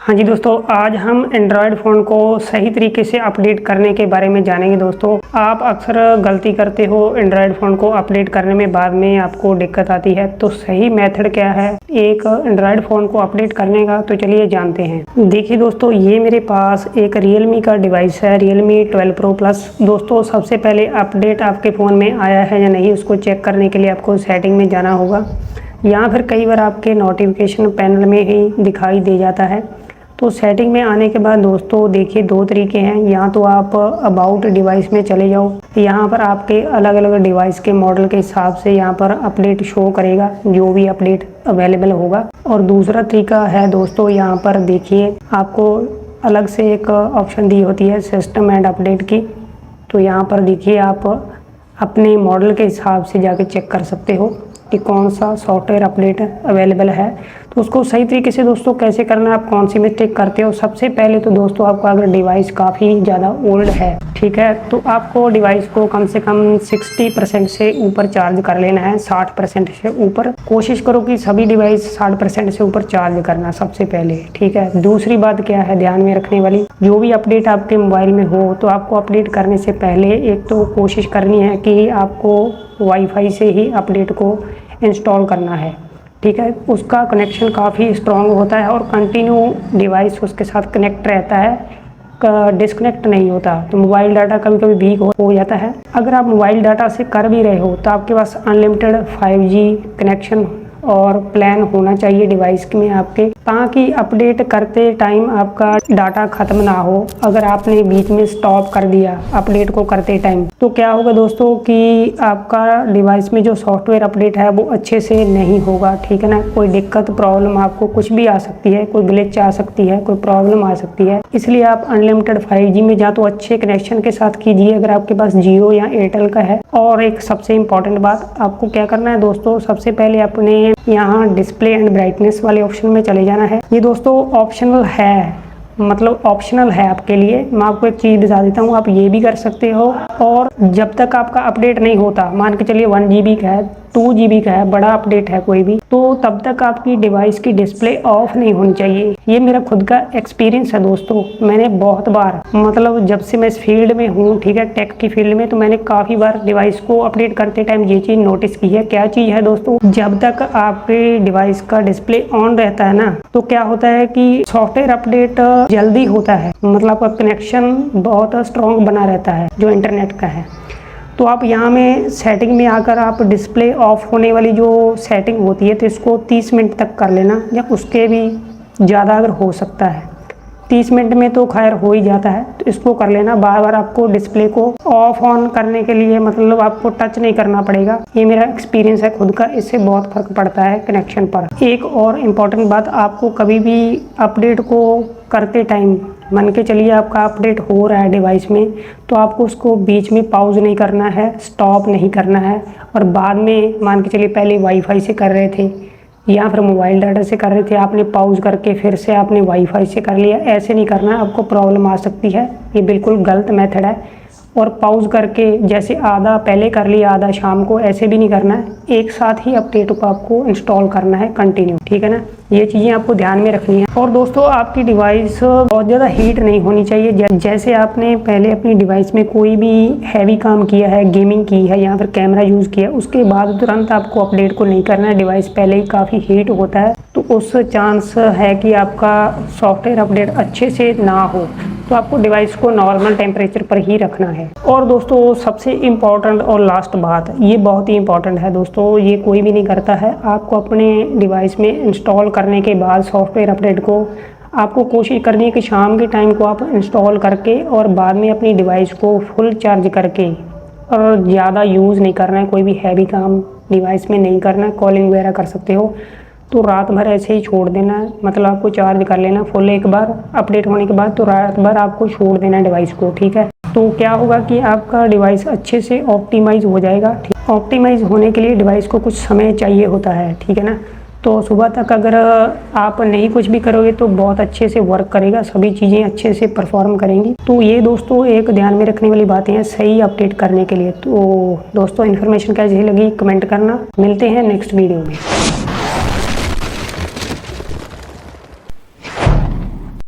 हाँ जी दोस्तों, आज हम एंड्रॉयड फ़ोन को सही तरीके से अपडेट करने के बारे में जानेंगे। दोस्तों, आप अक्सर गलती करते हो एंड्रॉयड फ़ोन को अपडेट करने में, बाद में आपको दिक्कत आती है। तो सही मेथड क्या है एक एंड्रॉयड फ़ोन को अपडेट करने का, तो चलिए जानते हैं। देखिए दोस्तों, ये मेरे पास एक Realme का डिवाइस है, Realme 12 Pro Plus। दोस्तों, सबसे पहले अपडेट आपके फ़ोन में आया है या नहीं, उसको चेक करने के लिए आपको सेटिंग में जाना होगा, या फिर कई बार आपके नोटिफिकेशन पैनल में ही दिखाई दे जाता है। तो सेटिंग में आने के बाद दोस्तों देखिए, दो तरीके हैं। या तो आप अबाउट डिवाइस में चले जाओ, यहाँ पर आपके अलग अलग डिवाइस के मॉडल के हिसाब से यहाँ पर अपडेट शो करेगा, जो भी अपडेट अवेलेबल होगा। और दूसरा तरीका है दोस्तों, यहाँ पर देखिए आपको अलग से एक ऑप्शन दी होती है सिस्टम एंड अपडेट की। तो यहाँ पर देखिए आप अपने मॉडल के हिसाब से जाके चेक कर सकते हो कि कौन सा सॉफ्टवेयर अपडेट अवेलेबल है। तो उसको सही तरीके से दोस्तों कैसे करना है, आप कौन सी मिस्टेक करते हो। सबसे पहले तो दोस्तों, आपका अगर डिवाइस काफ़ी ज़्यादा ओल्ड है, ठीक है, तो आपको डिवाइस को कम से कम 60% से ऊपर चार्ज कर लेना है। 60% से ऊपर कोशिश करो कि सभी डिवाइस 60% से ऊपर चार्ज करना सबसे पहले, ठीक है। दूसरी बात क्या है ध्यान में रखने वाली, जो भी अपडेट आपके मोबाइल में हो, तो आपको अपडेट करने से पहले एक तो कोशिश करनी है कि आपको वाईफाई से ही अपडेट को इंस्टॉल करना है, ठीक है। उसका कनेक्शन काफ़ी स्ट्रॉन्ग होता है और कंटिन्यू डिवाइस उसके साथ कनेक्ट रहता है, डिस्कनेक्ट नहीं होता। तो मोबाइल डाटा कभी कभी वीक हो जाता है। अगर आप मोबाइल डाटा से कर भी रहे हो, तो आपके पास अनलिमिटेड 5G कनेक्शन और प्लान होना चाहिए डिवाइस में आपके, ताकि अपडेट करते टाइम आपका डाटा ख़त्म ना हो। अगर आपने बीच में स्टॉप कर दिया अपडेट को करते टाइम, तो क्या होगा दोस्तों कि आपका डिवाइस में जो सॉफ्टवेयर अपडेट है वो अच्छे से नहीं होगा, ठीक है ना। कोई दिक्कत प्रॉब्लम आपको कुछ भी आ सकती है, कोई ग्लिच आ सकती है, कोई प्रॉब्लम आ सकती है। इसलिए आप अनलिमिटेड 5G में या तो अच्छे कनेक्शन के साथ कीजिए, अगर आपके पास जियो या एयरटेल का है। और एक सबसे इम्पॉर्टेंट बात, आपको क्या करना है दोस्तों, सबसे पहले अपने यहाँ डिस्प्ले एंड ब्राइटनेस वाले ऑप्शन में चले जाना है। ये दोस्तों ऑप्शनल है, मतलब ऑप्शनल है आपके लिए। मैं आपको एक चीज़ बता देता हूँ, आप ये भी कर सकते हो। और जब तक आपका अपडेट नहीं होता, मान के चलिए 1 GB का है, 2 GB का है, बड़ा अपडेट है कोई भी, तो तब तक आपकी डिवाइस की डिस्प्ले ऑफ नहीं होनी चाहिए। ये मेरा खुद का एक्सपीरियंस है दोस्तों। मैंने बहुत बार, मतलब जब से मैं इस फील्ड में हूँ, ठीक है, टेक की फील्ड में, तो मैंने काफ़ी बार डिवाइस को अपडेट करते टाइम ये चीज़ नोटिस की है। क्या चीज़ है दोस्तों, जब तक आपके डिवाइस का डिस्प्ले ऑन रहता है ना, तो क्या होता है कि सॉफ्टवेयर अपडेट जल्दी होता है, मतलब आपका कनेक्शन बहुत स्ट्रॉन्ग बना रहता है जो इंटरनेट का है। तो आप यहाँ में सेटिंग में आकर आप डिस्प्ले ऑफ होने वाली जो सेटिंग होती है, तो इसको 30 मिनट तक कर लेना, या उसके भी ज़्यादा अगर हो सकता है। 30 मिनट में तो खैर हो ही जाता है, तो इसको कर लेना। बार बार आपको डिस्प्ले को ऑफ ऑन करने के लिए, मतलब आपको टच नहीं करना पड़ेगा। ये मेरा एक्सपीरियंस है खुद का, इससे बहुत फ़र्क पड़ता है कनेक्शन पर। एक और इम्पॉर्टेंट बात, आपको कभी भी अपडेट को करते टाइम, मान के चलिए आपका अपडेट हो रहा है डिवाइस में, तो आपको उसको बीच में पॉज नहीं करना है, स्टॉप नहीं करना है। और बाद में मान के चलिए पहले वाईफाई से कर रहे थे या फिर मोबाइल डाटा से कर रहे थे, आपने पॉज करके फिर से आपने वाईफाई से कर लिया, ऐसे नहीं करना है, आपको प्रॉब्लम आ सकती है। ये बिल्कुल गलत मेथड है। और पॉज करके जैसे आधा पहले कर लिया, आधा शाम को, ऐसे भी नहीं करना है। एक साथ ही अपडेट को आपको इंस्टॉल करना है कंटिन्यू, ठीक है ना। ये चीज़ें आपको ध्यान में रखनी है। और दोस्तों, आपकी डिवाइस बहुत ज़्यादा हीट नहीं होनी चाहिए। जैसे आपने पहले अपनी डिवाइस में कोई भी हैवी काम किया है, गेमिंग की है या फिर कैमरा यूज़ किया, उसके बाद तुरंत आपको अपडेट को नहीं करना है। डिवाइस पहले ही काफ़ी हीट होता है, तो उस चांस है कि आपका सॉफ्टवेयर अपडेट अच्छे से ना हो। तो आपको डिवाइस को नॉर्मल टेम्परेचर पर ही रखना है। और दोस्तों, सबसे इम्पॉर्टेंट और लास्ट बात, ये बहुत ही इम्पॉर्टेंट है दोस्तों, ये कोई भी नहीं करता है। आपको अपने डिवाइस में इंस्टॉल करने के बाद सॉफ्टवेयर अपडेट को आपको कोशिश करनी है कि शाम के टाइम को आप इंस्टॉल करके और बाद में अपनी डिवाइस को फुल चार्ज करके, और ज़्यादा यूज़ नहीं करना है, कोई भी हैवी काम डिवाइस में नहीं करना है। कॉलिंग वगैरह कर सकते हो, तो रात भर ऐसे ही छोड़ देना है, मतलब आपको चार्ज कर लेना फुल एक बार अपडेट होने के बाद, तो रात भर आपको छोड़ देना है डिवाइस को, ठीक है। तो क्या होगा कि आपका डिवाइस अच्छे से ऑप्टिमाइज़ हो जाएगा। ठीक, ऑप्टिमाइज़ होने के लिए डिवाइस को कुछ समय चाहिए होता है, ठीक है ना। तो सुबह तक अगर आप नहीं कुछ भी करोगे तो बहुत अच्छे से वर्क करेगा, सभी चीज़ें अच्छे से परफॉर्म करेंगी। तो ये दोस्तों एक ध्यान में रखने वाली बातें हैं सही अपडेट करने के लिए। तो दोस्तों, इन्फॉर्मेशन कैसी लगी कमेंट करना। मिलते हैं नेक्स्ट वीडियो में।